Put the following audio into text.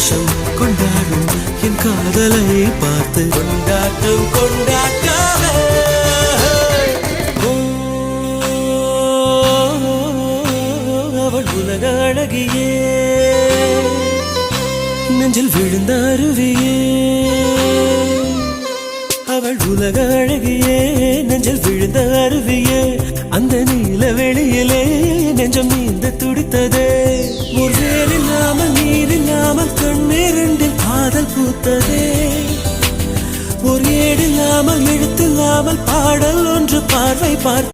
சந்தோஷம் கொண்டாடும் என் காதலை பார்த்து கொண்டாட்டம் கொண்டாட்டாக அவள் உலக அழகியே நெஞ்சில் விழுந்த அருவியே அவள் உலக அழகியே நெஞ்சில் விழுந்த அருவியே அந்த நீல வெளியிலே நெஞ்சம் நீந்த துடித்ததே ஒரு வேலில்லாமல் நீரில்லாமல் கண்ணீரிண்டில் காதல் பூத்ததே ஒரு ஏடில்லாமல் எழுத்தில்லாமல் பாடல் ஒன்று பார்வை பார்த்து